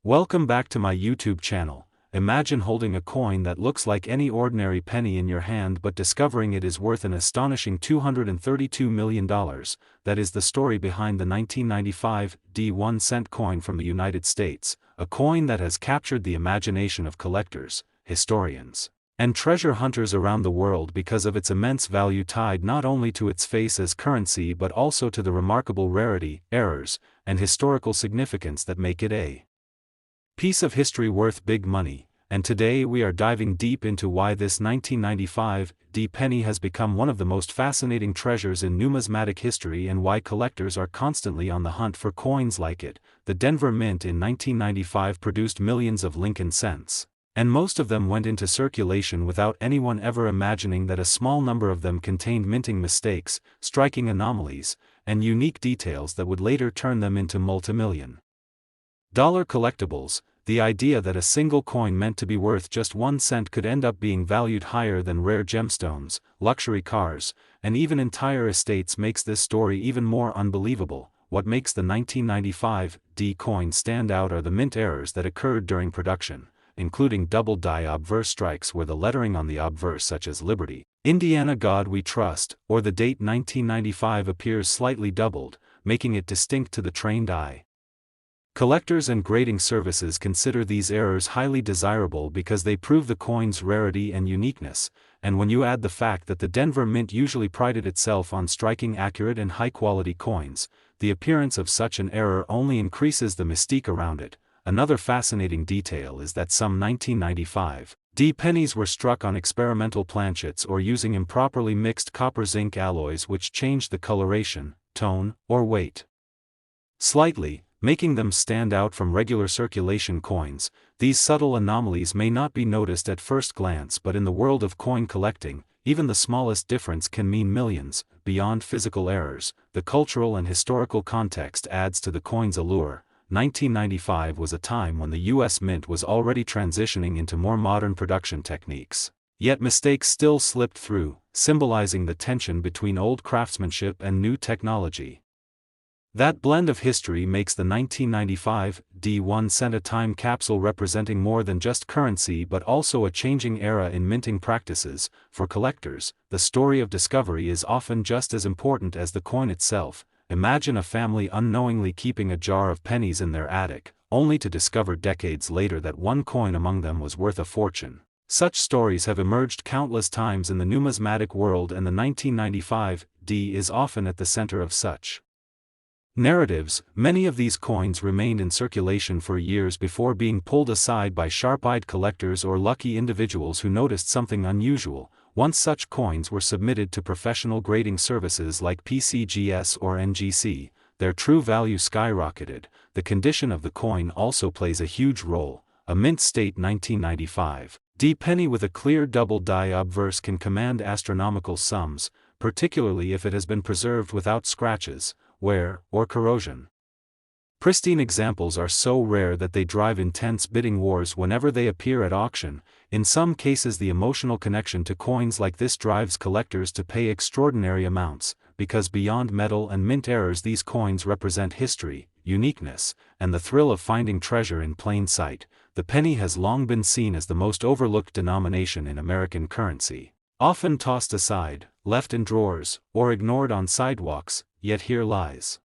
Welcome back to my YouTube channel. Imagine holding a coin that looks like any ordinary penny in your hand but discovering it is worth an astonishing $232 million. That is the story behind the 1995 1-cent coin from the United States, a coin that has captured the imagination of collectors, historians, and treasure hunters around the world because of its immense value tied not only to its face as currency but also to the remarkable rarity, errors, and historical significance that make it a piece of history worth big money. And today we are diving deep into why this 1995 penny has become one of the most fascinating treasures in numismatic history and why collectors are constantly on the hunt for coins like it. The Denver Mint in 1995 produced millions of Lincoln cents, and most of them went into circulation without anyone ever imagining that a small number of them contained minting mistakes, striking anomalies, and unique details that would later turn them into multi-million-dollar collectibles. The idea that a single coin meant to be worth just 1 cent could end up being valued higher than rare gemstones, luxury cars, and even entire estates makes this story even more unbelievable. What makes the 1995 coin stand out are the mint errors that occurred during production, including double die obverse strikes where the lettering on the obverse, such as Liberty, Indiana God We Trust, or the date 1995 appears slightly doubled, making it distinct to the trained eye. Collectors and grading services consider these errors highly desirable because they prove the coin's rarity and uniqueness, and when you add the fact that the Denver Mint usually prided itself on striking accurate and high-quality coins, the appearance of such an error only increases the mystique around it. Another fascinating detail is that some 1995 pennies were struck on experimental planchets or using improperly mixed copper-zinc alloys which changed the coloration, tone, or weight slightly, making them stand out from regular circulation coins. These subtle anomalies may not be noticed at first glance, but in the world of coin collecting, even the smallest difference can mean millions. Beyond physical errors, the cultural and historical context adds to the coin's allure. 1995 was a time when the U.S. Mint was already transitioning into more modern production techniques. Yet mistakes still slipped through, symbolizing the tension between old craftsmanship and new technology. That blend of history makes the 1995 1 cent a time capsule representing more than just currency but also a changing era in minting practices. For collectors, the story of discovery is often just as important as the coin itself. Imagine a family unknowingly keeping a jar of pennies in their attic, only to discover decades later that one coin among them was worth a fortune. Such stories have emerged countless times in the numismatic world, and the 1995 is often at the center of such narratives. Many of these coins remained in circulation for years before being pulled aside by sharp-eyed collectors or lucky individuals who noticed something unusual. Once such coins were submitted to professional grading services like PCGS or NGC, their true value skyrocketed. The condition of the coin also plays a huge role. A mint state 1995 penny with a clear double die obverse can command astronomical sums, particularly if it has been preserved without scratches, wear, or corrosion. Pristine examples are so rare that they drive intense bidding wars whenever they appear at auction. In some cases, the emotional connection to coins like this drives collectors to pay extraordinary amounts, because beyond metal and mint errors, these coins represent history, uniqueness, and the thrill of finding treasure in plain sight. The penny has long been seen as the most overlooked denomination in American currency, often tossed aside, left in drawers, or ignored on sidewalks. Yet here lies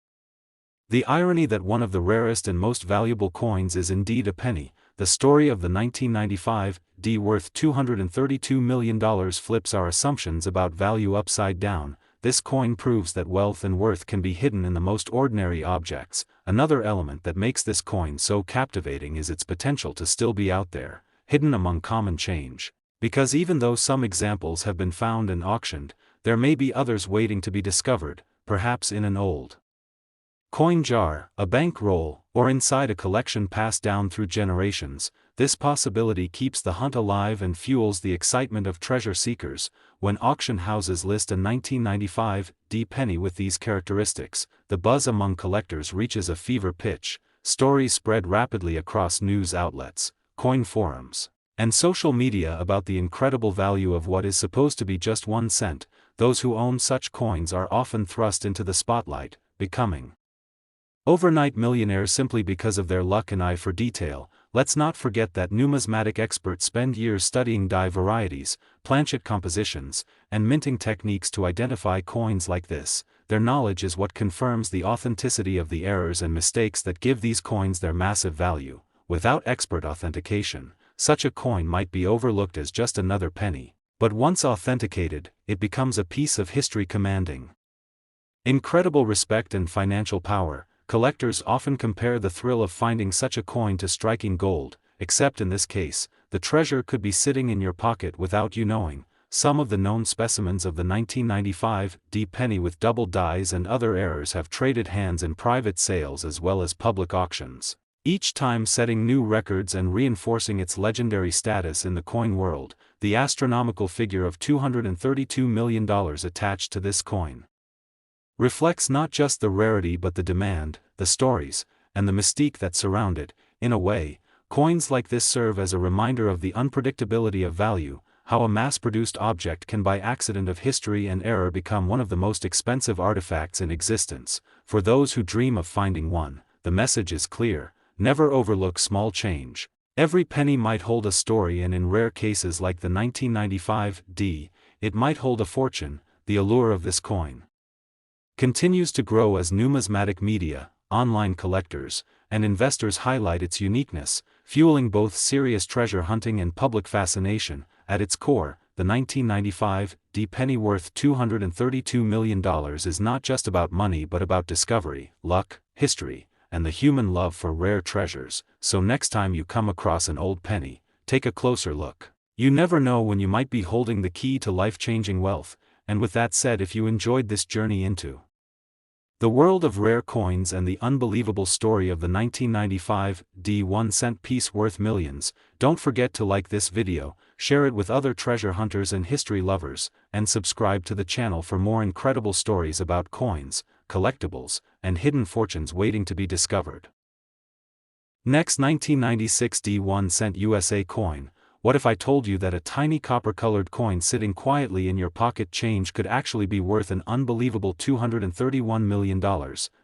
the irony that one of the rarest and most valuable coins is indeed a penny. The story of the 1995 worth $232 million flips our assumptions about value upside down. This coin proves that wealth and worth can be hidden in the most ordinary objects. Another element that makes this coin so captivating is its potential to still be out there, hidden among common change. Because even though some examples have been found and auctioned, there may be others waiting to be discovered, perhaps in an old coin jar, a bank roll, or inside a collection passed down through generations. This possibility keeps the hunt alive and fuels the excitement of treasure seekers. When auction houses list a 1995 penny with these characteristics, the buzz among collectors reaches a fever pitch. Stories spread rapidly across news outlets, coin forums, and social media about the incredible value of what is supposed to be just 1 cent. Those who own such coins are often thrust into the spotlight, becoming Overnight millionaires simply because of their luck and eye for detail. Let's not forget that numismatic experts spend years studying die varieties, planchet compositions, and minting techniques to identify coins like this. Their knowledge is what confirms the authenticity of the errors and mistakes that give these coins their massive value. Without expert authentication, such a coin might be overlooked as just another penny, but once authenticated, it becomes a piece of history commanding incredible respect and financial power. Collectors often compare the thrill of finding such a coin to striking gold, except in this case, the treasure could be sitting in your pocket without you knowing. Some of the known specimens of the 1995 D penny with double dies and other errors have traded hands in private sales as well as public auctions, each time setting new records and reinforcing its legendary status in the coin world. The astronomical figure of $232 million attached to this coin reflects not just the rarity but the demand, the stories, and the mystique that surround it. In a way, coins like this serve as a reminder of the unpredictability of value, how a mass-produced object can by accident of history and error become one of the most expensive artifacts in existence. For those who dream of finding one, the message is clear: never overlook small change. Every penny might hold a story, and in rare cases like the 1995 D, it might hold a fortune. The allure of this coin continues to grow as numismatic media, online collectors, and investors highlight its uniqueness, fueling both serious treasure hunting and public fascination. At its core, the 1995 D penny worth $232 million is not just about money but about discovery, luck, history, and the human love for rare treasures. So next time you come across an old penny, take a closer look. You never know when you might be holding the key to life-changing wealth. And with that said, if you enjoyed this journey into the world of rare coins and the unbelievable story of the 1995 D 1-cent piece worth millions, don't forget to like this video, share it with other treasure hunters and history lovers, and subscribe to the channel for more incredible stories about coins, collectibles, and hidden fortunes waiting to be discovered. Next, 1996 D 1-cent USA coin. What if I told you that a tiny copper-colored coin sitting quietly in your pocket change could actually be worth an unbelievable $231 million?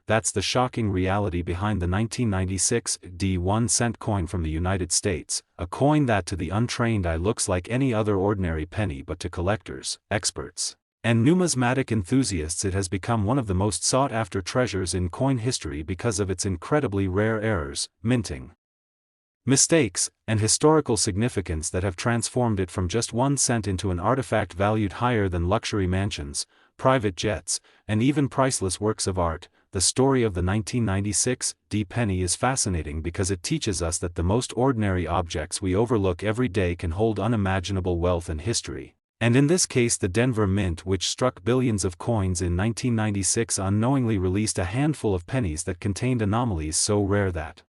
That's the shocking reality behind the 1996 D 1-cent coin from the United States, a coin that to the untrained eye looks like any other ordinary penny, but to collectors, experts, and numismatic enthusiasts it has become one of the most sought-after treasures in coin history because of its incredibly rare errors, minting mistakes, and historical significance that have transformed it from just 1 cent into an artifact valued higher than luxury mansions, private jets, and even priceless works of art. The story of the 1996 D penny is fascinating because it teaches us that the most ordinary objects we overlook every day can hold unimaginable wealth and history. And in this case, the Denver Mint, which struck billions of coins in 1996, unknowingly released a handful of pennies that contained anomalies so rare that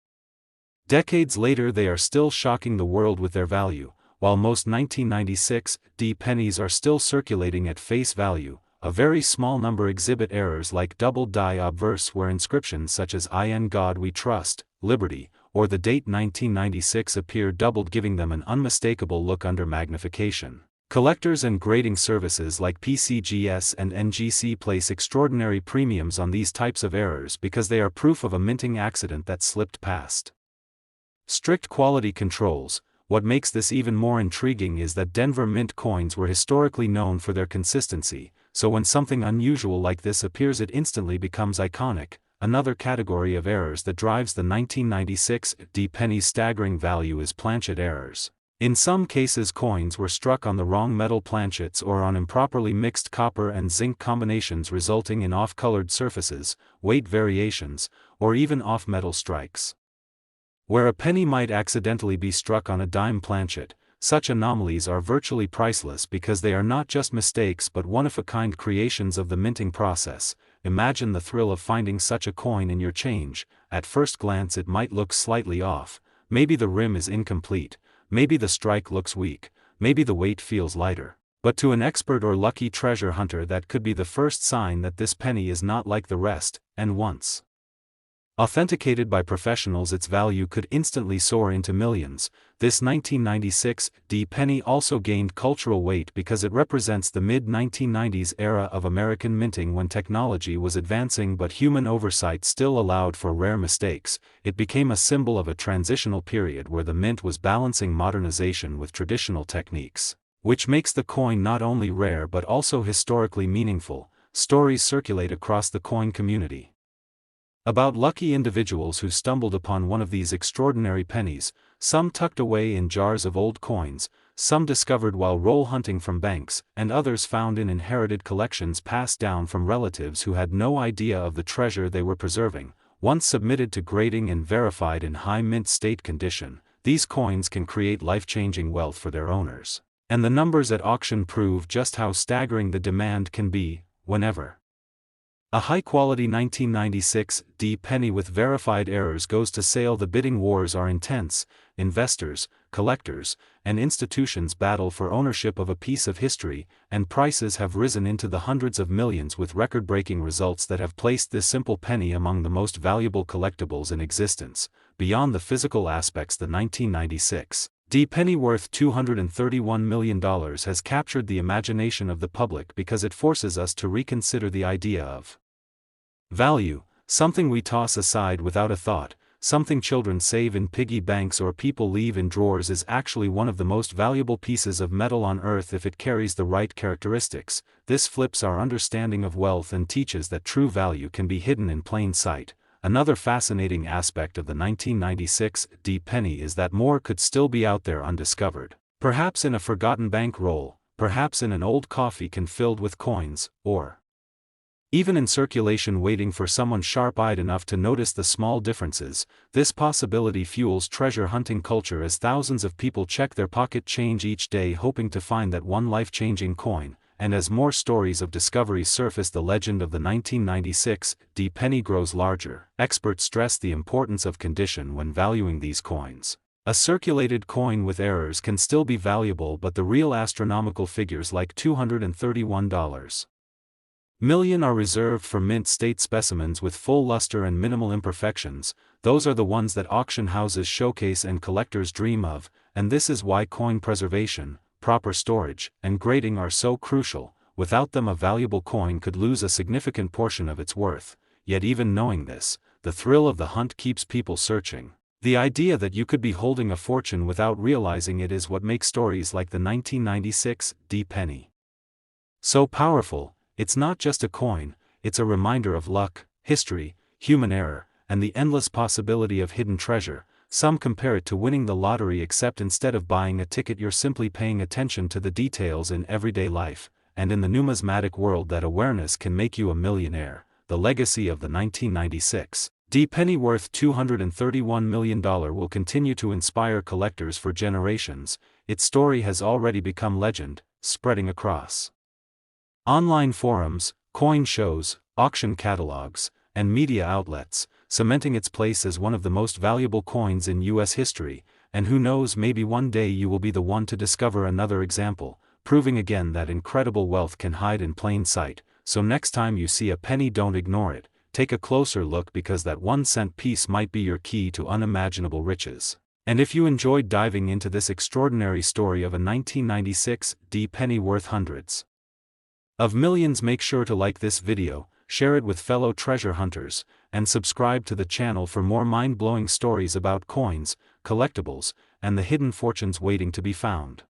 decades later they are still shocking the world with their value. While most 1996 D pennies are still circulating at face value, a very small number exhibit errors like double die obverse, where inscriptions such as "In God We Trust," "Liberty," or the date 1996 appear doubled, giving them an unmistakable look under magnification. Collectors and grading services like PCGS and NGC place extraordinary premiums on these types of errors because they are proof of a minting accident that slipped past strict quality controls. What makes this even more intriguing is that Denver Mint coins were historically known for their consistency, so when something unusual like this appears it instantly becomes iconic. Another category of errors that drives the 1996 D penny's staggering value is planchet errors. In some cases coins were struck on the wrong metal planchets or on improperly mixed copper and zinc combinations, resulting in off-colored surfaces, weight variations, or even off-metal strikes. Where a penny might accidentally be struck on a dime planchet, such anomalies are virtually priceless because they are not just mistakes but one-of-a-kind creations of the minting process. Imagine the thrill of finding such a coin in your change. At first glance it might look slightly off, maybe the rim is incomplete, maybe the strike looks weak, maybe the weight feels lighter. But to an expert or lucky treasure hunter that could be the first sign that this penny is not like the rest. And once Authenticated by professionals, its value could instantly soar into millions. This 1996 D penny also gained cultural weight because it represents the mid-1990s era of American minting, when technology was advancing but human oversight still allowed for rare mistakes. It became a symbol of a transitional period where the mint was balancing modernization with traditional techniques, which makes the coin not only rare but also historically meaningful. Stories circulate across the coin community about lucky individuals who stumbled upon one of these extraordinary pennies, some tucked away in jars of old coins, some discovered while roll hunting from banks, and others found in inherited collections passed down from relatives who had no idea of the treasure they were preserving. Once submitted to grading and verified in high mint state condition, these coins can create life-changing wealth for their owners. And the numbers at auction prove just how staggering the demand can be. Whenever a high-quality 1996 D penny with verified errors goes to sale, the bidding wars are intense. Investors, collectors, and institutions battle for ownership of a piece of history, and prices have risen into the hundreds of millions, with record-breaking results that have placed this simple penny among the most valuable collectibles in existence. Beyond the physical aspects, the 1996 D penny, worth $231 million, has captured the imagination of the public because it forces us to reconsider the idea of value, something we toss aside without a thought, something children save in piggy banks or people leave in drawers, is actually one of the most valuable pieces of metal on earth if it carries the right characteristics. This flips our understanding of wealth and teaches that true value can be hidden in plain sight. Another fascinating aspect of the 1996 D penny is that more could still be out there undiscovered. Perhaps in a forgotten bank roll, perhaps in an old coffee can filled with coins, or even in circulation waiting for someone sharp-eyed enough to notice the small differences. This possibility fuels treasure hunting culture as thousands of people check their pocket change each day hoping to find that one life-changing coin. And as more stories of discovery surface, the legend of the 1996 D penny grows larger. Experts stress the importance of condition when valuing these coins. A circulated coin with errors can still be valuable, but the real astronomical figures like $231 million are reserved for mint state specimens with full luster and minimal imperfections. Those are the ones that auction houses showcase and collectors dream of, and this is why coin preservation, proper storage, and grading are so crucial. Without them, a valuable coin could lose a significant portion of its worth. Yet even knowing this, the thrill of the hunt keeps people searching. The idea that you could be holding a fortune without realizing it is what makes stories like the 1996 D penny so powerful. It's not just a coin, it's a reminder of luck, history, human error, and the endless possibility of hidden treasure. Some compare it to winning the lottery, except instead of buying a ticket, you're simply paying attention to the details in everyday life, and in the numismatic world, that awareness can make you a millionaire. The legacy of the 1996 D penny, worth $231 million, will continue to inspire collectors for generations. Its story has already become legend, spreading across online forums, coin shows, auction catalogs, and media outlets, cementing its place as one of the most valuable coins in U.S. history. And who knows, maybe one day you will be the one to discover another example, proving again that incredible wealth can hide in plain sight. So next time you see a penny, don't ignore it. Take a closer look, because that 1-cent piece might be your key to unimaginable riches. And if you enjoyed diving into this extraordinary story of a 1996 D penny worth hundreds of millions, make sure to like this video, share it with fellow treasure hunters, and subscribe to the channel for more mind-blowing stories about coins, collectibles, and the hidden fortunes waiting to be found.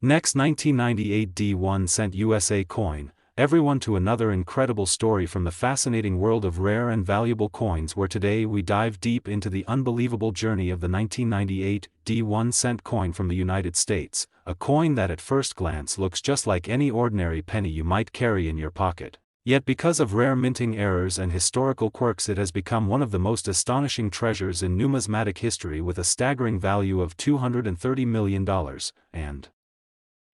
Next, 1998 D 1-cent USA coin. Everyone to another incredible story from the fascinating world of rare and valuable coins, where today we dive deep into the unbelievable journey of the 1998 D 1-cent coin from the United States, a coin that at first glance looks just like any ordinary penny you might carry in your pocket. Yet because of rare minting errors and historical quirks, it has become one of the most astonishing treasures in numismatic history, with a staggering value of $230 million. And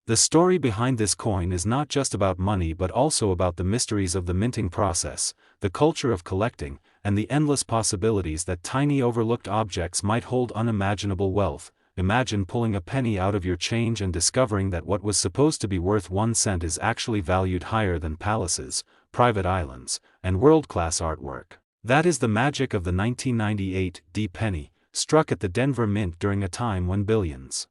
the story behind this coin is not just about money, but also about the mysteries of the minting process, the culture of collecting, and the endless possibilities that tiny overlooked objects might hold unimaginable wealth. Imagine pulling a penny out of your change and discovering that what was supposed to be worth 1 cent is actually valued higher than palaces, private islands, and world-class artwork. That is the magic of the 1998 D penny, struck at the Denver Mint during a time when billions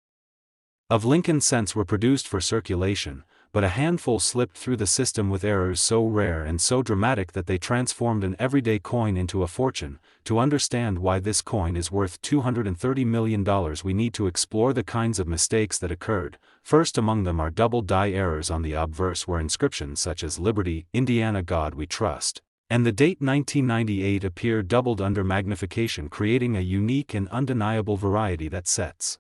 of Lincoln cents were produced for circulation, but a handful slipped through the system with errors so rare and so dramatic that they transformed an everyday coin into a fortune. To understand why this coin is worth $230 million, we need to explore the kinds of mistakes that occurred. First among them are double die errors on the obverse, where inscriptions such as Liberty, Indiana, God We Trust, and the date 1998 appear doubled under magnification, creating a unique and undeniable variety that sets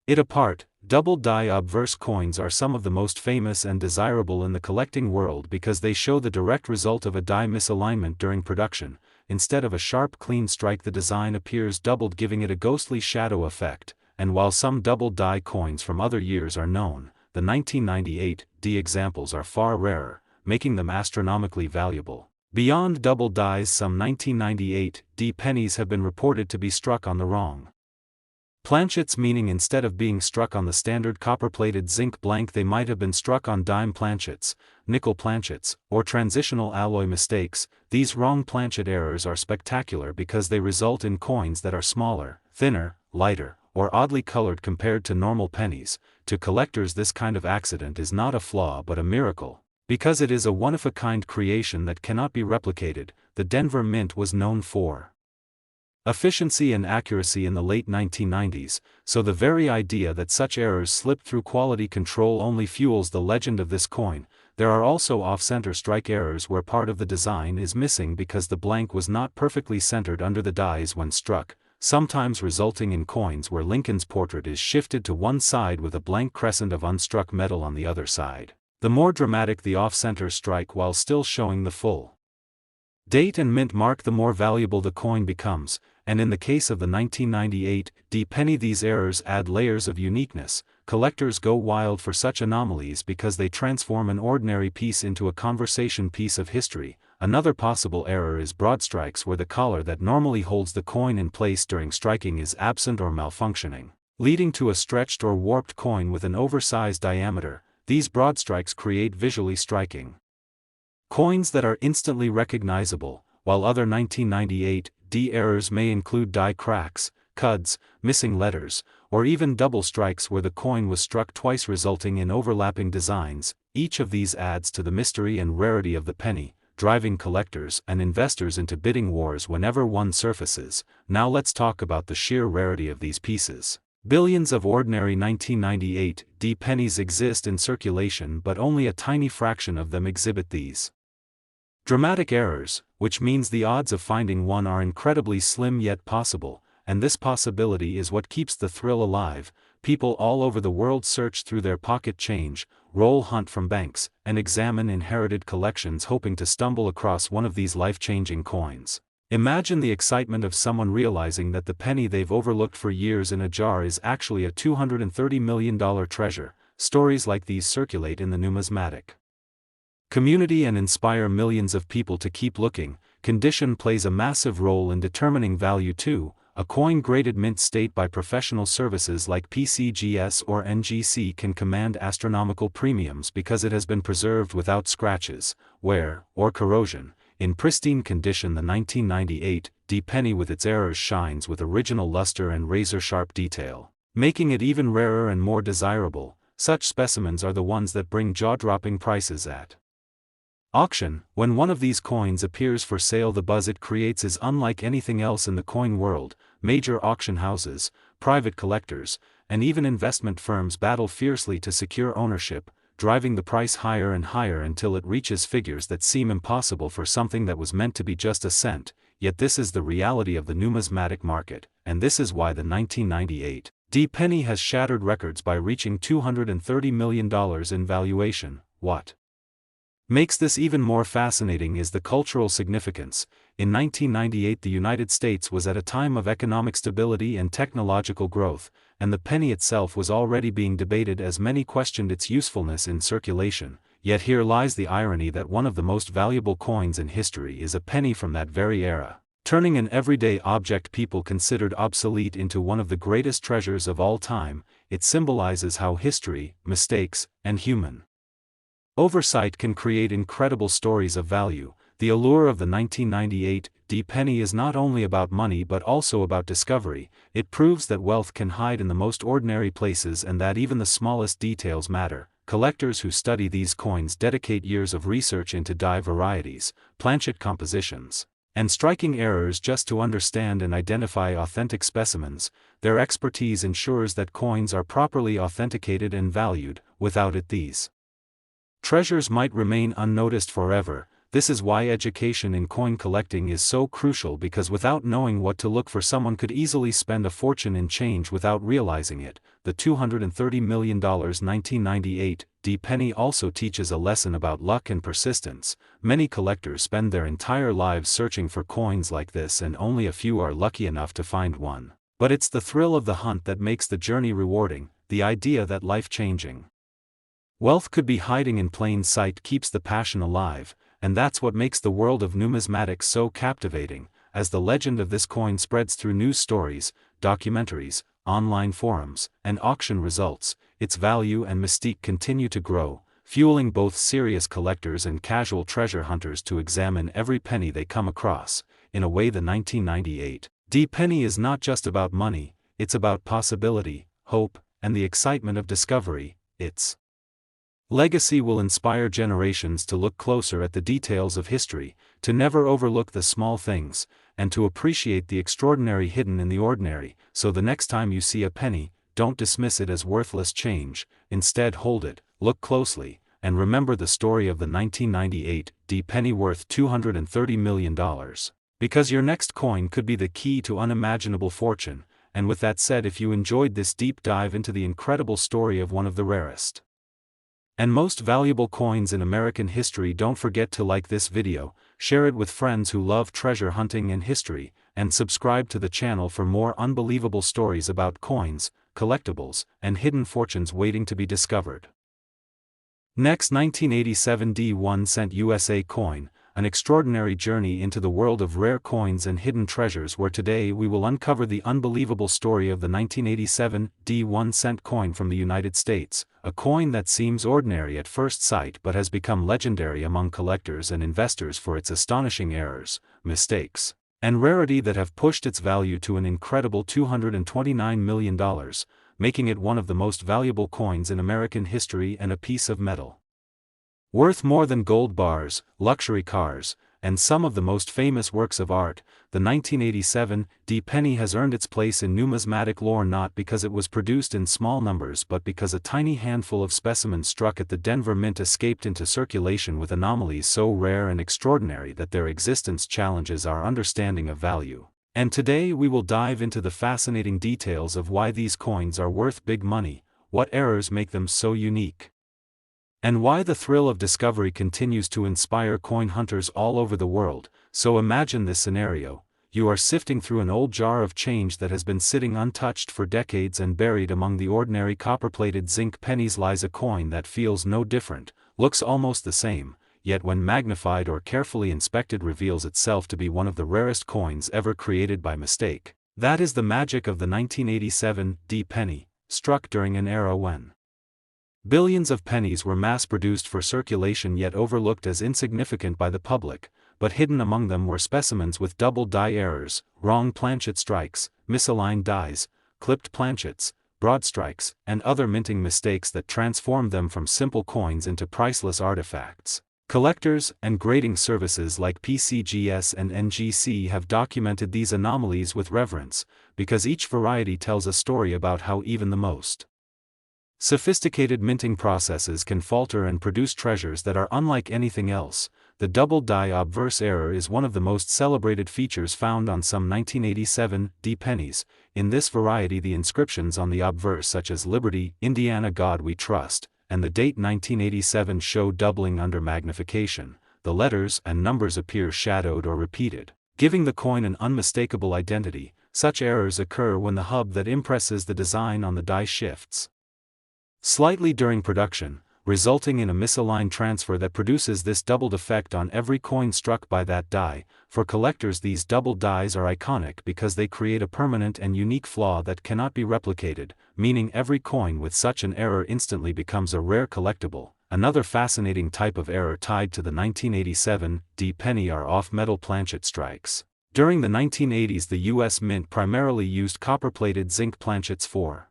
it apart. Double die obverse coins are some of the most famous and desirable in the collecting world because they show the direct result of a die misalignment during production. Instead of a sharp clean strike, the design appears doubled, giving it a ghostly shadow effect. And while some double die coins from other years are known, the 1998 D examples are far rarer, making them astronomically valuable. Beyond double dies, some 1998 D pennies have been reported to be struck on the wrong planchets, meaning instead of being struck on the standard copper-plated zinc blank, they might have been struck on dime planchets, nickel planchets, or transitional alloy mistakes. These wrong planchet errors are spectacular because they result in coins that are smaller, thinner, lighter, or oddly colored compared to normal pennies. To collectors, this kind of accident is not a flaw but a miracle, because it is a one-of-a-kind creation that cannot be replicated. The Denver Mint was known for efficiency and accuracy in the late 1990s, so the very idea that such errors slip through quality control only fuels the legend of this coin. There are also off-center strike errors where part of the design is missing because the blank was not perfectly centered under the dies when struck, sometimes resulting in coins where Lincoln's portrait is shifted to one side with a blank crescent of unstruck metal on the other side. The more dramatic the off-center strike while still showing the full date and mint mark, the more valuable the coin becomes, and in the case of the 1998 D penny, these errors add layers of uniqueness. Collectors go wild for such anomalies because they transform an ordinary piece into a conversation piece of history. Another possible error is broad strikes, where the collar that normally holds the coin in place during striking is absent or malfunctioning, leading to a stretched or warped coin with an oversized diameter. These broad strikes create visually striking coins that are instantly recognizable, while other 1998 D errors may include die cracks, cuds, missing letters, or even double strikes where the coin was struck twice, resulting in overlapping designs. Each of these adds to the mystery and rarity of the penny, driving collectors and investors into bidding wars whenever one surfaces. Now let's talk about the sheer rarity of these pieces. Billions of ordinary 1998 D pennies exist in circulation, but only a tiny fraction of them exhibit these dramatic errors, which means the odds of finding one are incredibly slim yet possible, and this possibility is what keeps the thrill alive. People all over the world search through their pocket change, roll hunt from banks, and examine inherited collections hoping to stumble across one of these life-changing coins. Imagine the excitement of someone realizing that the penny they've overlooked for years in a jar is actually a $230 million treasure. Stories like these circulate in the numismatic community and inspire millions of people to keep looking. Condition plays a massive role in determining value too. A coin graded mint state by professional services like PCGS or NGC can command astronomical premiums because it has been preserved without scratches, wear, or corrosion. In pristine condition, the 1998 D penny with its errors shines with original luster and razor-sharp detail, making it even rarer and more desirable. Such specimens are the ones that bring jaw-dropping prices at auction. When one of these coins appears for sale, the buzz it creates is unlike anything else in the coin world. Major auction houses, private collectors, and even investment firms battle fiercely to secure ownership, driving the price higher and higher until it reaches figures that seem impossible for something that was meant to be just a cent. Yet this is the reality of the numismatic market, and this is why the 1998 D penny has shattered records by reaching $230 million in valuation. What makes this even more fascinating is the cultural significance. In 1998, the United States was at a time of economic stability and technological growth, and the penny itself was already being debated as many questioned its usefulness in circulation. Yet here lies the irony that one of the most valuable coins in history is a penny from that very era, turning an everyday object people considered obsolete into one of the greatest treasures of all time. It symbolizes how history, mistakes, and human oversight can create incredible stories of value. The allure of the 1998 D penny is not only about money but also about discovery. It proves that wealth can hide in the most ordinary places and that even the smallest details matter. Collectors who study these coins dedicate years of research into die varieties, planchet compositions, and striking errors just to understand and identify authentic specimens. Their expertise ensures that coins are properly authenticated and valued. Without it, these treasures might remain unnoticed forever. This is why education in coin collecting is so crucial, because without knowing what to look for, someone could easily spend a fortune in change without realizing it. The $230 million 1998 D penny also teaches a lesson about luck and persistence. Many collectors spend their entire lives searching for coins like this, and only a few are lucky enough to find one. But it's the thrill of the hunt that makes the journey rewarding. The idea that life-changing wealth could be hiding in plain sight keeps the passion alive, and that's what makes the world of numismatics so captivating. As the legend of this coin spreads through news stories, documentaries, online forums, and auction results, its value and mystique continue to grow, fueling both serious collectors and casual treasure hunters to examine every penny they come across. In a way, the 1998 D penny is not just about money, it's about possibility, hope, and the excitement of discovery. Its legacy will inspire generations to look closer at the details of history, to never overlook the small things, and to appreciate the extraordinary hidden in the ordinary. So the next time you see a penny, don't dismiss it as worthless change. Instead, hold it, look closely, and remember the story of the 1998 D penny worth $230 million. Because your next coin could be the key to unimaginable fortune. And with that said, if you enjoyed this deep dive into the incredible story of one of the rarest and most valuable coins in American history, don't forget to like this video, share it with friends who love treasure hunting and history, and subscribe to the channel for more unbelievable stories about coins, collectibles, and hidden fortunes waiting to be discovered. Next, 1987 D 1 cent USA coin, an extraordinary journey into the world of rare coins and hidden treasures, where today we will uncover the unbelievable story of the 1987 D 1 cent coin from the United States, a coin that seems ordinary at first sight but has become legendary among collectors and investors for its astonishing errors, mistakes, and rarity that have pushed its value to an incredible $229 million, making it one of the most valuable coins in American history and a piece of metal worth more than gold bars, luxury cars, and some of the most famous works of art. The 1987 D penny has earned its place in numismatic lore not because it was produced in small numbers but because a tiny handful of specimens struck at the Denver Mint escaped into circulation with anomalies so rare and extraordinary that their existence challenges our understanding of value. And today we will dive into the fascinating details of why these coins are worth big money, what errors make them so unique, and why the thrill of discovery continues to inspire coin hunters all over the world. So imagine this scenario: you are sifting through an old jar of change that has been sitting untouched for decades, and buried among the ordinary copper-plated zinc pennies lies a coin that feels no different, looks almost the same, yet when magnified or carefully inspected reveals itself to be one of the rarest coins ever created by mistake. That is the magic of the 1987 D penny, struck during an era when billions of pennies were mass-produced for circulation yet overlooked as insignificant by the public, but hidden among them were specimens with double die errors, wrong planchet strikes, misaligned dies, clipped planchets, broad strikes, and other minting mistakes that transformed them from simple coins into priceless artifacts. Collectors and grading services like PCGS and NGC have documented these anomalies with reverence, because each variety tells a story about how even the most sophisticated minting processes can falter and produce treasures that are unlike anything else. The double die obverse error is one of the most celebrated features found on some 1987 D pennies. In this variety, the inscriptions on the obverse, such as Liberty, Indiana, God We Trust, and the date 1987, show doubling under magnification. The letters and numbers appear shadowed or repeated, giving the coin an unmistakable identity. Such errors occur when the hub that impresses the design on the die shifts slightly during production, resulting in a misaligned transfer that produces this doubled effect on every coin struck by that die. For collectors, these double dies are iconic because they create a permanent and unique flaw that cannot be replicated, meaning every coin with such an error instantly becomes a rare collectible. Another fascinating type of error tied to the 1987 D penny are off-metal planchet strikes. During the 1980s, the U.S. Mint primarily used copper-plated zinc planchets for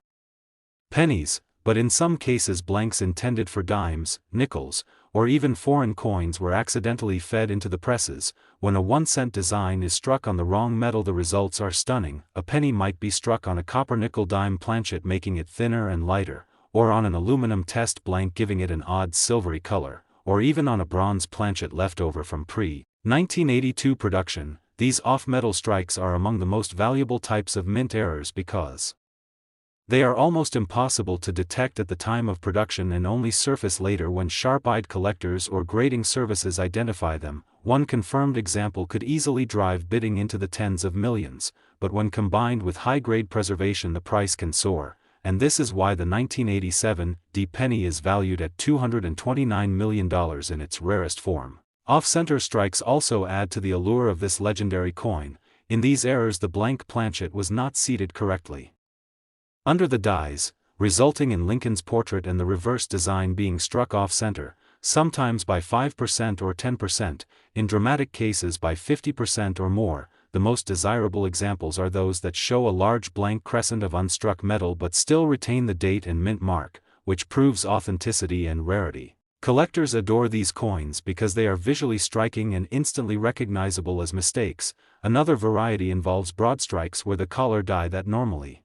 pennies, but in some cases blanks intended for dimes, nickels, or even foreign coins were accidentally fed into the presses. When a 1-cent design is struck on the wrong metal, the results are stunning. A penny might be struck on a copper-nickel dime planchet, making it thinner and lighter, or on an aluminum test blank, giving it an odd silvery color, or even on a bronze planchet left over from pre-1982 production. These off-metal strikes are among the most valuable types of mint errors because they are almost impossible to detect at the time of production and only surface later when sharp-eyed collectors or grading services identify them. One confirmed example could easily drive bidding into the tens of millions, but when combined with high-grade preservation, the price can soar, and this is why the 1987 D penny is valued at $229 million in its rarest form. Off-center strikes also add to the allure of this legendary coin. In these errors, the blank planchet was not seated correctly under the dies, resulting in Lincoln's portrait and the reverse design being struck off-center, sometimes by 5% or 10%, in dramatic cases by 50% or more. The most desirable examples are those that show a large blank crescent of unstruck metal but still retain the date and mint mark, which proves authenticity and rarity. Collectors adore these coins because they are visually striking and instantly recognizable as mistakes. Another variety involves broad strikes where the collar die that normally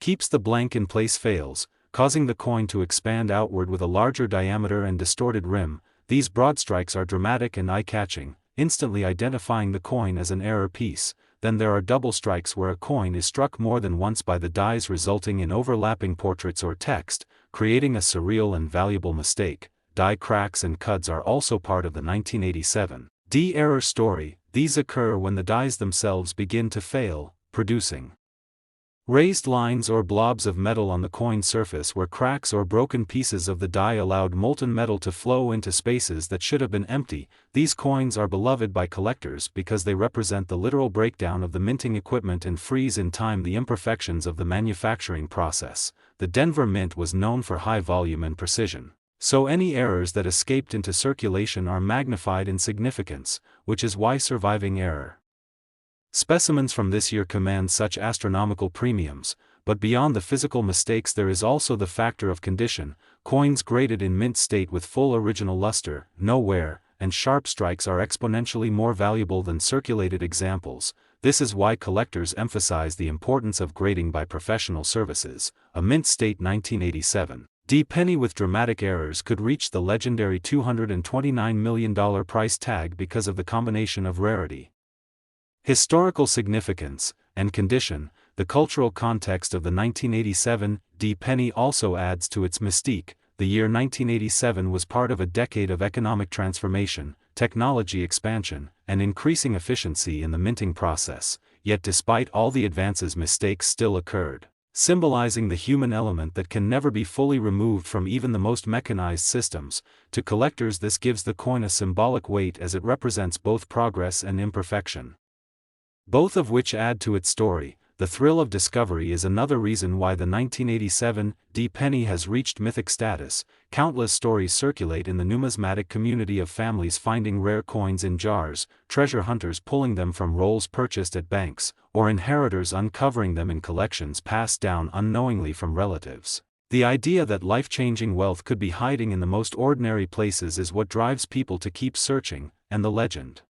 keeps the blank in place fails, causing the coin to expand outward with a larger diameter and distorted rim. These broad strikes are dramatic and eye-catching, instantly identifying the coin as an error piece. Then there are double strikes where a coin is struck more than once by the dies, resulting in overlapping portraits or text, creating a surreal and valuable mistake. Die cracks and cuds are also part of the 1987 D error story. These occur when the dies themselves begin to fail, producing raised lines or blobs of metal on the coin surface where cracks or broken pieces of the die allowed molten metal to flow into spaces that should have been empty. These coins are beloved by collectors because they represent the literal breakdown of the minting equipment and freeze in time the imperfections of the manufacturing process. The Denver Mint was known for high volume and precision, so any errors that escaped into circulation are magnified in significance, which is why surviving error specimens from this year command such astronomical premiums. But beyond the physical mistakes, there is also the factor of condition. Coins graded in mint state with full original luster, no wear, and sharp strikes are exponentially more valuable than circulated examples. This is why collectors emphasize the importance of grading by professional services. A mint state 1987 D penny with dramatic errors could reach the legendary $229 million price tag because of the combination of rarity, historical significance, and condition. The cultural context of the 1987 D penny also adds to its mystique. The year 1987 was part of a decade of economic transformation, technology expansion, and increasing efficiency in the minting process. Yet despite all the advances, mistakes still occurred, symbolizing the human element that can never be fully removed from even the most mechanized systems. To collectors, this gives the coin a symbolic weight as it represents both progress and imperfection, both of which add to its story. The thrill of discovery is another reason why the 1987 D penny has reached mythic status. Countless stories circulate in the numismatic community of families finding rare coins in jars, treasure hunters pulling them from rolls purchased at banks, or inheritors uncovering them in collections passed down unknowingly from relatives. The idea that life-changing wealth could be hiding in the most ordinary places is what drives people to keep searching, and the legend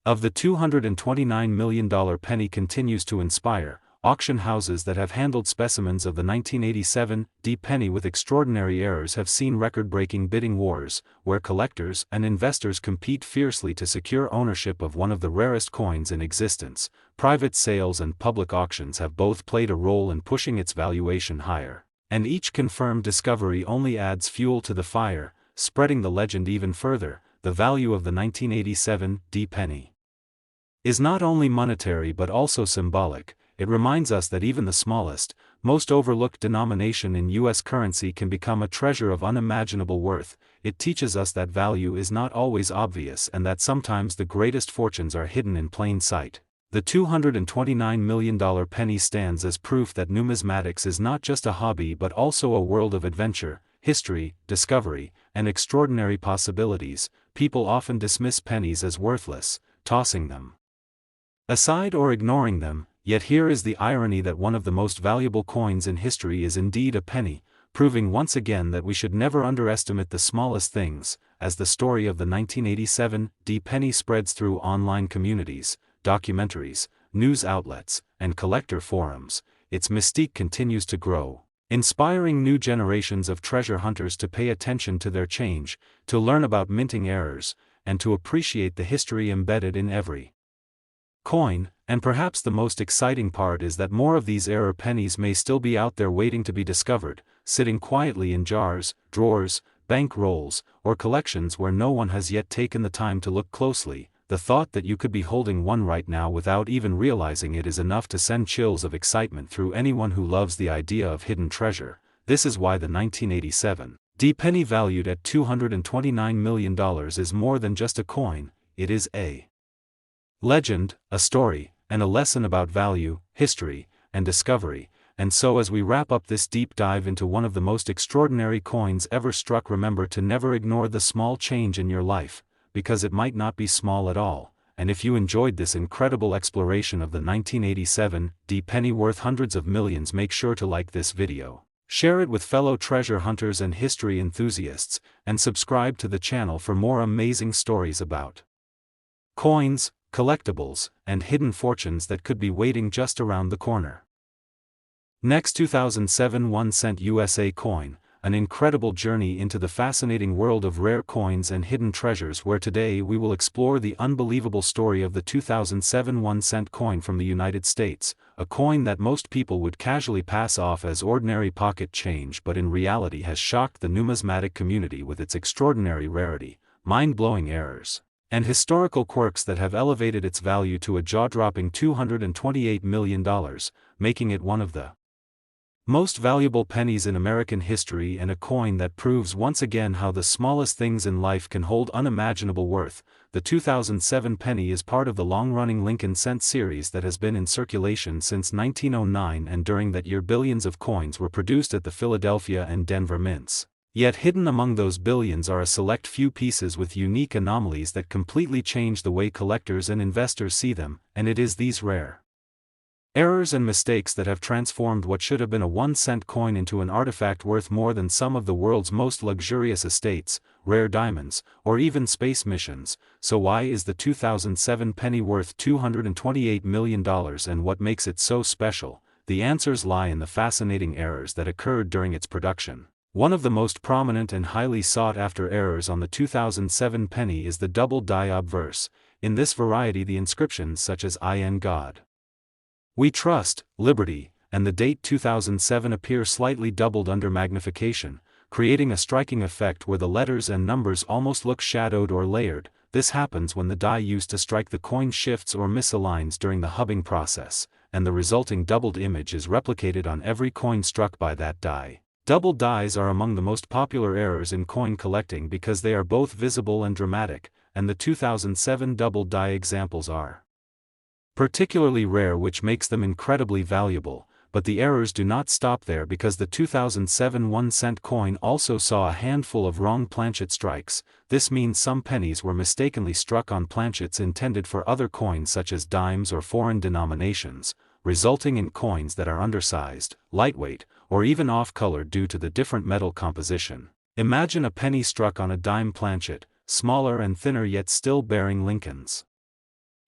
of the $229 million penny continues to inspire. Auction houses that have handled specimens of the 1987 D penny with extraordinary errors have seen record-breaking bidding wars, where collectors and investors compete fiercely to secure ownership of one of the rarest coins in existence. Private sales and public auctions have both played a role in pushing its valuation higher, and each confirmed discovery only adds fuel to the fire, spreading the legend even further. The value of the 1987 D penny is not only monetary but also symbolic. It reminds us that even the smallest, most overlooked denomination in U.S. currency can become a treasure of unimaginable worth. It teaches us that value is not always obvious and that sometimes the greatest fortunes are hidden in plain sight. The $229 million penny stands as proof that numismatics is not just a hobby but also a world of adventure, history, discovery, and extraordinary possibilities. People often dismiss pennies as worthless, tossing them aside or ignoring them. Yet here is the irony that one of the most valuable coins in history is indeed a penny, proving once again that we should never underestimate the smallest things. As the story of the 1987 penny spreads through online communities, documentaries, news outlets, and collector forums, its mystique continues to grow, inspiring new generations of treasure hunters to pay attention to their change, to learn about minting errors, and to appreciate the history embedded in every coin. And perhaps the most exciting part is that more of these error pennies may still be out there waiting to be discovered, sitting quietly in jars, drawers, bank rolls, or collections where no one has yet taken the time to look closely. The thought that you could be holding one right now without even realizing it is enough to send chills of excitement through anyone who loves the idea of hidden treasure. This is why the 1987 penny valued at $229 million is more than just a coin. It is a legend, a story, and a lesson about value, history, and discovery. And so as we wrap up this deep dive into one of the most extraordinary coins ever struck, remember to never ignore the small change in your life, because it might not be small at all. And if you enjoyed this incredible exploration of the 1987 penny worth hundreds of millions, make sure to like this video, share it with fellow treasure hunters and history enthusiasts, and subscribe to the channel for more amazing stories about coins, collectibles, and hidden fortunes that could be waiting just around the corner. Next, 2007 1-cent USA coin, an incredible journey into the fascinating world of rare coins and hidden treasures, where today we will explore the unbelievable story of the 2007 1-cent coin from the United States, a coin that most people would casually pass off as ordinary pocket change but in reality has shocked the numismatic community with its extraordinary rarity, mind-blowing errors, and historical quirks that have elevated its value to a jaw-dropping $228 million, making it one of the most valuable pennies in American history, and a coin that proves once again how the smallest things in life can hold unimaginable worth. The 2007 penny is part of the long-running Lincoln cent series that has been in circulation since 1909, and during that year billions of coins were produced at the Philadelphia and Denver mints. Yet hidden among those billions are a select few pieces with unique anomalies that completely change the way collectors and investors see them, and it is these rare errors and mistakes that have transformed what should have been a 1-cent coin into an artifact worth more than some of the world's most luxurious estates, rare diamonds, or even space missions. So why is the 2007 penny worth $228 million, and what makes it so special? The answers lie in the fascinating errors that occurred during its production. One of the most prominent and highly sought-after errors on the 2007 penny is the double die obverse. In this variety, the inscriptions such as "I N God We Trust," "Liberty," and the date 2007 appear slightly doubled under magnification, creating a striking effect where the letters and numbers almost look shadowed or layered. This happens when the die used to strike the coin shifts or misaligns during the hubbing process, and the resulting doubled image is replicated on every coin struck by that die. Double dies are among the most popular errors in coin collecting because they are both visible and dramatic, and the 2007 double die examples are particularly rare, which makes them incredibly valuable. But the errors do not stop there, because the 2007 1-cent coin also saw a handful of wrong planchet strikes. This means some pennies were mistakenly struck on planchets intended for other coins such as dimes or foreign denominations, resulting in coins that are undersized, lightweight, or even off-color due to the different metal composition. Imagine a penny struck on a dime planchet, smaller and thinner yet still bearing Lincoln's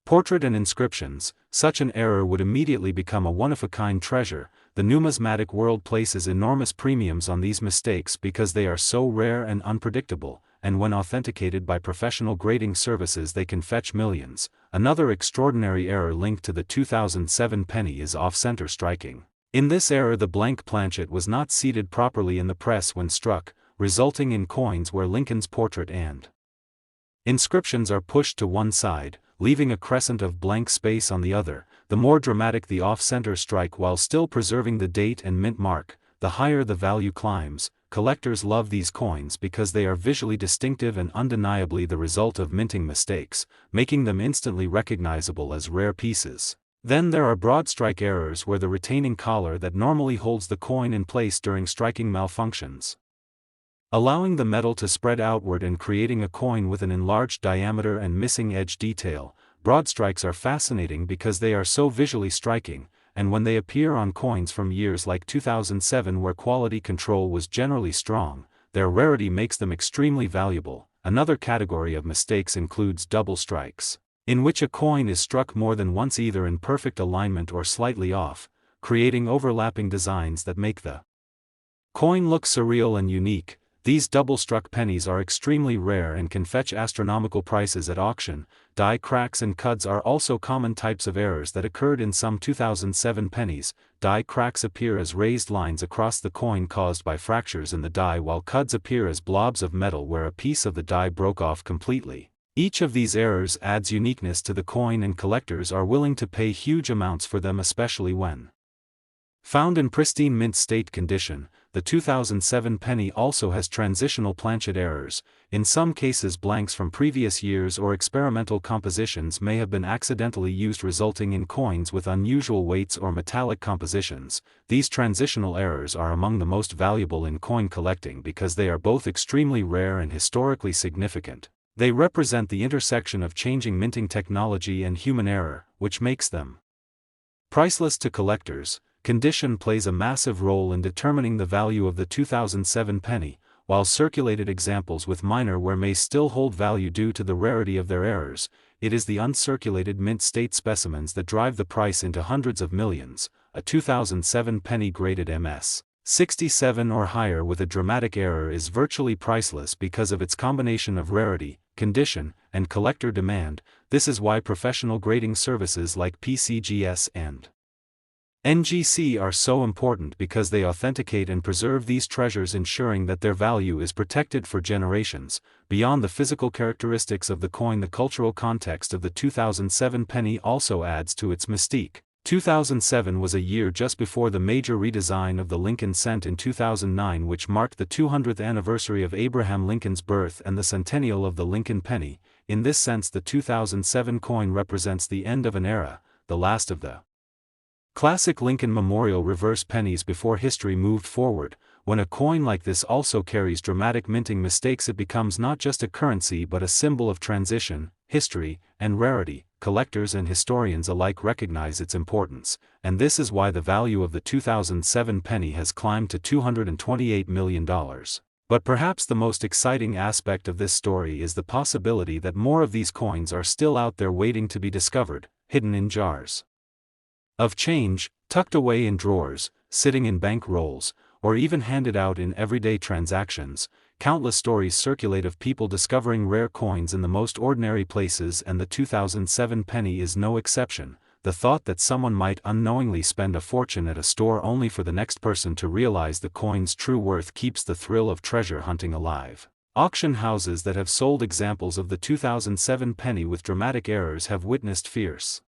portrait and inscriptions. Such an error would immediately become a one-of-a-kind treasure. The numismatic world places enormous premiums on these mistakes because they are so rare and unpredictable, and when authenticated by professional grading services they can fetch millions. Another extraordinary error linked to the 2007 penny is off-center striking. In this error, the blank planchet was not seated properly in the press when struck, resulting in coins where Lincoln's portrait and inscriptions are pushed to one side, leaving a crescent of blank space on the other. The more dramatic the off-center strike while still preserving the date and mint mark, the higher the value climbs. Collectors love these coins because they are visually distinctive and undeniably the result of minting mistakes, making them instantly recognizable as rare pieces. Then there are broad strike errors, where the retaining collar that normally holds the coin in place during striking malfunctions, allowing the metal to spread outward and creating a coin with an enlarged diameter and missing edge detail. broad strikes are fascinating because they are so visually striking, and when they appear on coins from years like 2007 where quality control was generally strong, their rarity makes them extremely valuable. Another category of mistakes includes double strikes, in which a coin is struck more than once either in perfect alignment or slightly off, creating overlapping designs that make the coin look surreal and unique. These double-struck pennies are extremely rare and can fetch astronomical prices at auction. Die cracks and cuds are also common types of errors that occurred in some 2007 pennies. Die cracks appear as raised lines across the coin caused by fractures in the die, while cuds appear as blobs of metal where a piece of the die broke off completely. Each of these errors adds uniqueness to the coin, and collectors are willing to pay huge amounts for them, especially when found in pristine mint state condition. The 2007 penny also has transitional planchet errors. In some cases, blanks from previous years or experimental compositions may have been accidentally used, resulting in coins with unusual weights or metallic compositions. These transitional errors are among the most valuable in coin collecting because they are both extremely rare and historically significant. They represent the intersection of changing minting technology and human error, which makes them priceless to collectors. Condition plays a massive role in determining the value of the 2007 penny, while circulated examples with minor wear may still hold value due to the rarity of their errors. It is the uncirculated mint state specimens that drive the price into hundreds of millions. A 2007 penny graded MS 67 or higher with a dramatic error is virtually priceless because of its combination of rarity, condition, and collector demand. This is why professional grading services like PCGS and NGC are so important, because they authenticate and preserve these treasures, ensuring that their value is protected for generations. Beyond the physical characteristics of the coin, the cultural context of the 2007 penny also adds to its mystique. 2007 was a year just before the major redesign of the Lincoln cent in 2009, which marked the 200th anniversary of Abraham Lincoln's birth and the centennial of the Lincoln penny. In this sense, the 2007 coin represents the end of an era, the last of the classic Lincoln Memorial reverse pennies before history moved forward. When a coin like this also carries dramatic minting mistakes, it becomes not just a currency but a symbol of transition, history, and rarity. Collectors and historians alike recognize its importance, and this is why the value of the 2007 penny has climbed to $228 million. But perhaps the most exciting aspect of this story is the possibility that more of these coins are still out there waiting to be discovered, hidden in jars of change, tucked away in drawers, sitting in bank rolls, or even handed out in everyday transactions. Countless stories circulate of people discovering rare coins in the most ordinary places, and the 2007 penny is no exception. The thought that someone might unknowingly spend a fortune at a store only for the next person to realize the coin's true worth keeps the thrill of treasure hunting alive. Auction houses that have sold examples of the 2007 penny with dramatic errors have witnessed fierce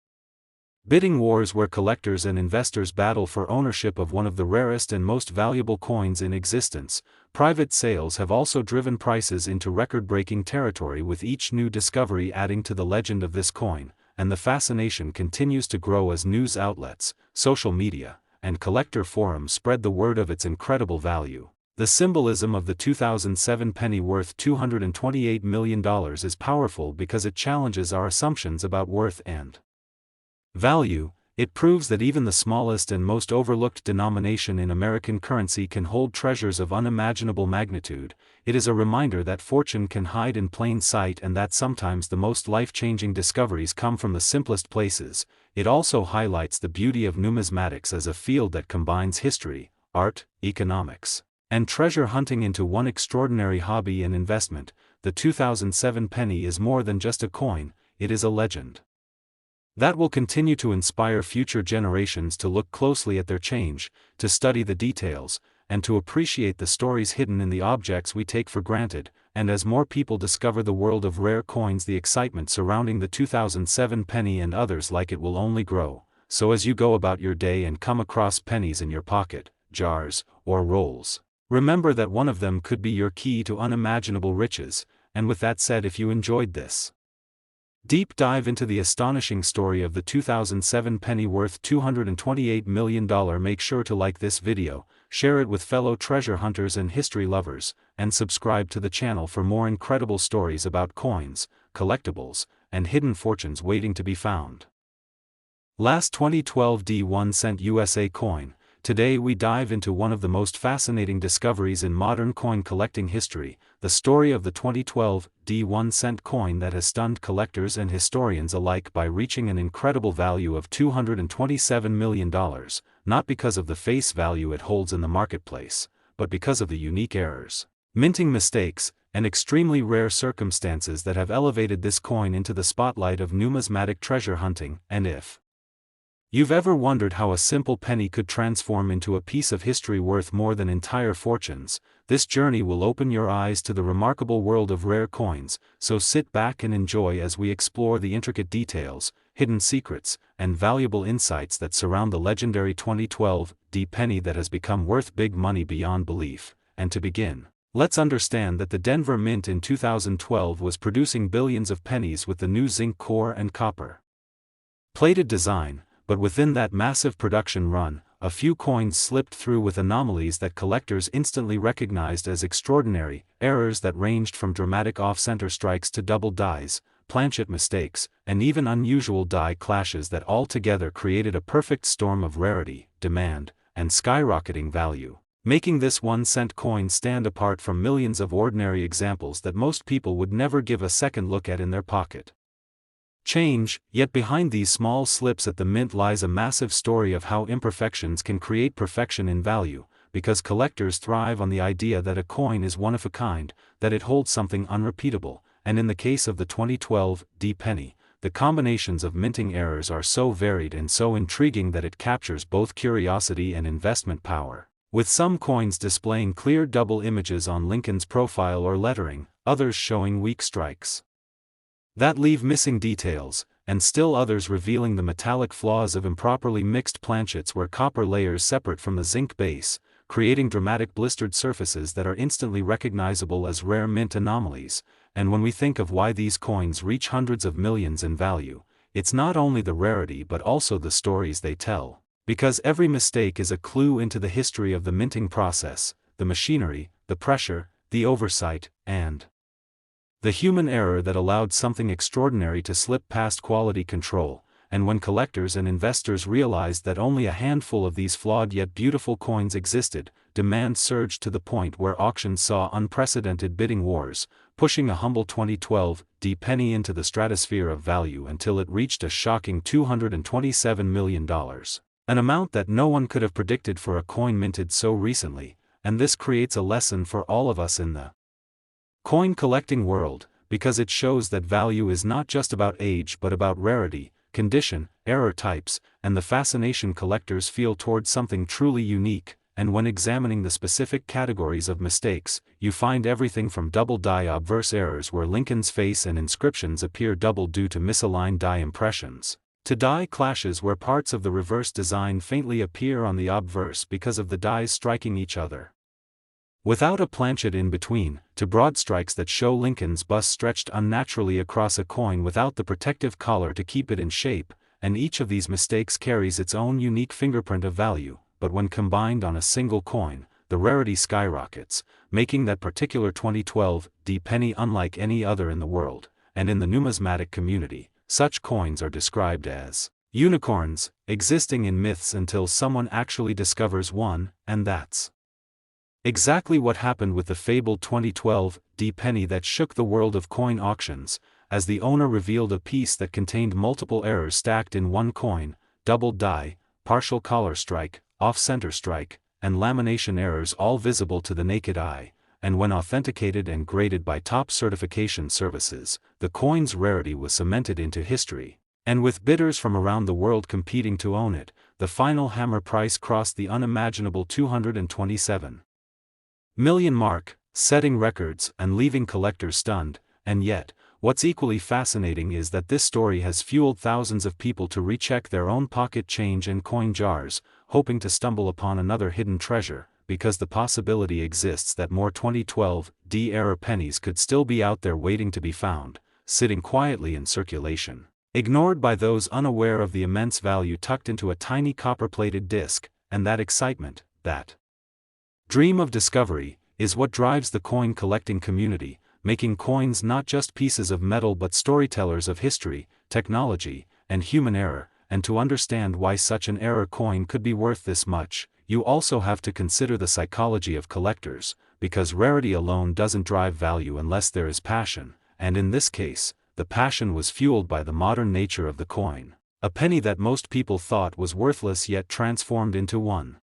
bidding wars where collectors and investors battle for ownership of one of the rarest and most valuable coins in existence. Private sales have also driven prices into record-breaking territory, with each new discovery adding to the legend of this coin, and the fascination continues to grow as news outlets, social media, and collector forums spread the word of its incredible value. The symbolism of the 2007 penny worth $228 million is powerful because it challenges our assumptions about worth and value. It proves that even the smallest and most overlooked denomination in American currency can hold treasures of unimaginable magnitude. It is a reminder that fortune can hide in plain sight, and that sometimes the most life-changing discoveries come from the simplest places. It also highlights the beauty of numismatics as a field that combines history, art, economics, and treasure hunting into one extraordinary hobby and investment. The 2007 penny is more than just a coin, it is a legend that will continue to inspire future generations to look closely at their change, to study the details, and to appreciate the stories hidden in the objects we take for granted. And as more people discover the world of rare coins, the excitement surrounding the 2007 penny and others like it will only grow. So as you go about your day and come across pennies in your pocket, jars, or rolls, remember that one of them could be your key to unimaginable riches. And with that said, if you enjoyed this deep dive into the astonishing story of the 2007 penny worth $228 million, make sure to like this video, share it with fellow treasure hunters and history lovers, and subscribe to the channel for more incredible stories about coins, collectibles, and hidden fortunes waiting to be found. Last 2012 D1 cent USA coin. Today we dive into one of the most fascinating discoveries in modern coin collecting history, the story of the 2012 D1 cent coin that has stunned collectors and historians alike by reaching an incredible value of $227 million, not because of the face value it holds in the marketplace, but because of the unique errors, minting mistakes, and extremely rare circumstances that have elevated this coin into the spotlight of numismatic treasure hunting. And if you've ever wondered how a simple penny could transform into a piece of history worth more than entire fortunes, this journey will open your eyes to the remarkable world of rare coins, so sit back and enjoy as we explore the intricate details, hidden secrets, and valuable insights that surround the legendary 2012 D penny that has become worth big money beyond belief. And to begin, let's understand that the Denver Mint in 2012 was producing billions of pennies with the new zinc core and copper plated design. But within that massive production run, a few coins slipped through with anomalies that collectors instantly recognized as extraordinary, errors that ranged from dramatic off-center strikes to double dies, planchet mistakes, and even unusual die clashes that altogether created a perfect storm of rarity, demand, and skyrocketing value, making this 1-cent coin stand apart from millions of ordinary examples that most people would never give a second look at in their pocket. Yet behind these small slips at the mint lies a massive story of how imperfections can create perfection in value, because collectors thrive on the idea that a coin is one of a kind, that it holds something unrepeatable, and in the case of the 2012 D penny, the combinations of minting errors are so varied and so intriguing that it captures both curiosity and investment power, with some coins displaying clear double images on Lincoln's profile or lettering, others showing weak strikes that leave missing details, and still others revealing the metallic flaws of improperly mixed planchets where copper layers separate from the zinc base, creating dramatic blistered surfaces that are instantly recognizable as rare mint anomalies. And when we think of why these coins reach hundreds of millions in value, it's not only the rarity but also the stories they tell, because every mistake is a clue into the history of the minting process, the machinery, the pressure, the oversight, and the human error that allowed something extraordinary to slip past quality control. And when collectors and investors realized that only a handful of these flawed yet beautiful coins existed, demand surged to the point where auctions saw unprecedented bidding wars, pushing a humble 2012 D penny into the stratosphere of value until it reached a shocking $227 million, an amount that no one could have predicted for a coin minted so recently. And this creates a lesson for all of us in the coin collecting world, because it shows that value is not just about age but about rarity, condition, error types, and the fascination collectors feel towards something truly unique. And when examining the specific categories of mistakes, you find everything from double die obverse errors where Lincoln's face and inscriptions appear double due to misaligned die impressions, to die clashes where parts of the reverse design faintly appear on the obverse because of the dies striking each other without a planchet in between, to broad strikes that show Lincoln's bust stretched unnaturally across a coin without the protective collar to keep it in shape. And each of these mistakes carries its own unique fingerprint of value, but when combined on a single coin, the rarity skyrockets, making that particular 2012 D penny unlike any other in the world. And in the numismatic community, such coins are described as unicorns, existing in myths until someone actually discovers one. And that's exactly what happened with the fabled 2012 D penny that shook the world of coin auctions, as the owner revealed a piece that contained multiple errors stacked in one coin, double die, partial collar strike, off-center strike, and lamination errors all visible to the naked eye. And when authenticated and graded by top certification services, the coin's rarity was cemented into history. And with bidders from around the world competing to own it, the final hammer price crossed the unimaginable $227 million mark, setting records and leaving collectors stunned. And yet, what's equally fascinating is that this story has fueled thousands of people to recheck their own pocket change and coin jars, hoping to stumble upon another hidden treasure, because the possibility exists that more 2012 D-era pennies could still be out there waiting to be found, sitting quietly in circulation, ignored by those unaware of the immense value tucked into a tiny copper-plated disc. And that excitement, that dream of discovery, is what drives the coin collecting community, making coins not just pieces of metal but storytellers of history, technology, and human error. And to understand why such an error coin could be worth this much, you also have to consider the psychology of collectors, because rarity alone doesn't drive value unless there is passion, and in this case, the passion was fueled by the modern nature of the coin. A penny that most people thought was worthless yet transformed into one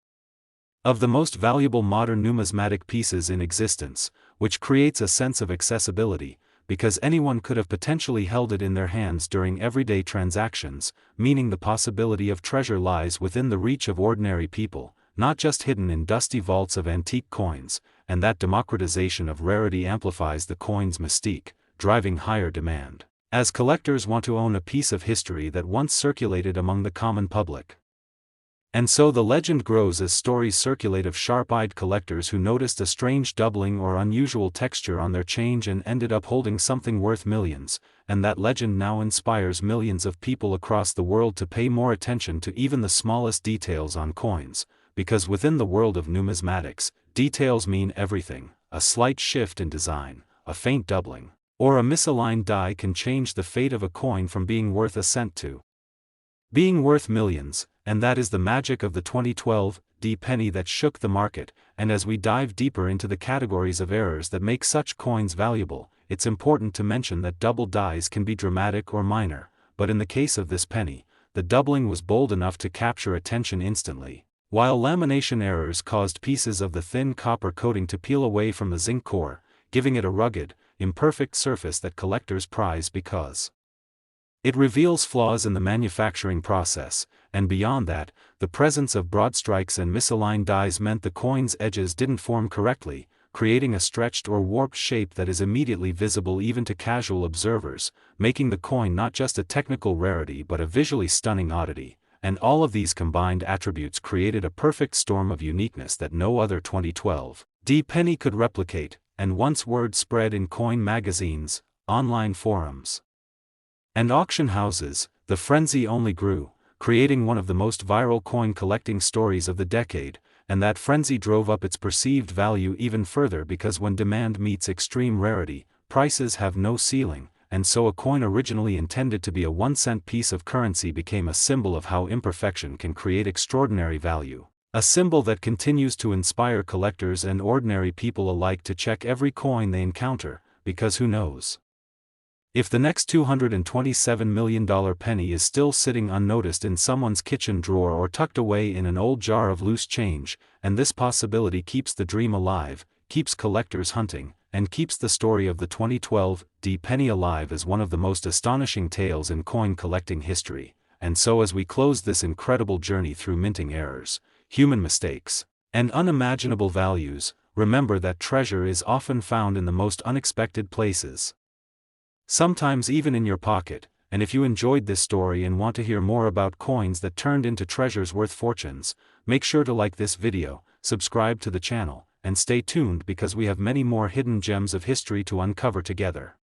of the most valuable modern numismatic pieces in existence, which creates a sense of accessibility, because anyone could have potentially held it in their hands during everyday transactions, meaning the possibility of treasure lies within the reach of ordinary people, not just hidden in dusty vaults of antique coins, and that democratization of rarity amplifies the coin's mystique, driving higher demand, as collectors want to own a piece of history that once circulated among the common public. And so the legend grows as stories circulate of sharp-eyed collectors who noticed a strange doubling or unusual texture on their change and ended up holding something worth millions, and that legend now inspires millions of people across the world to pay more attention to even the smallest details on coins, because within the world of numismatics, details mean everything. A slight shift in design, a faint doubling, or a misaligned die can change the fate of a coin from being worth a cent to being worth millions. And that is the magic of the 2012 penny that shook the market. And as we dive deeper into the categories of errors that make such coins valuable, it's important to mention that double dies can be dramatic or minor, but in the case of this penny, the doubling was bold enough to capture attention instantly, while lamination errors caused pieces of the thin copper coating to peel away from the zinc core, giving it a rugged, imperfect surface that collectors prize because it reveals flaws in the manufacturing process, and beyond that, the presence of broad strikes and misaligned dies meant the coin's edges didn't form correctly, creating a stretched or warped shape that is immediately visible even to casual observers, making the coin not just a technical rarity but a visually stunning oddity. And all of these combined attributes created a perfect storm of uniqueness that no other 2012 penny could replicate, and once word spread in coin magazines, online forums, and auction houses, the frenzy only grew, creating one of the most viral coin collecting stories of the decade, and that frenzy drove up its perceived value even further because when demand meets extreme rarity, prices have no ceiling, and so a coin originally intended to be a 1-cent piece of currency became a symbol of how imperfection can create extraordinary value. A symbol that continues to inspire collectors and ordinary people alike to check every coin they encounter, because who knows if the next $227 million penny is still sitting unnoticed in someone's kitchen drawer or tucked away in an old jar of loose change, and this possibility keeps the dream alive, keeps collectors hunting, and keeps the story of the 2012 penny alive as one of the most astonishing tales in coin collecting history. And so as we close this incredible journey through minting errors, human mistakes, and unimaginable values, remember that treasure is often found in the most unexpected places. Sometimes even in your pocket. And if you enjoyed this story and want to hear more about coins that turned into treasures worth fortunes, make sure to like this video, subscribe to the channel, and stay tuned because we have many more hidden gems of history to uncover together.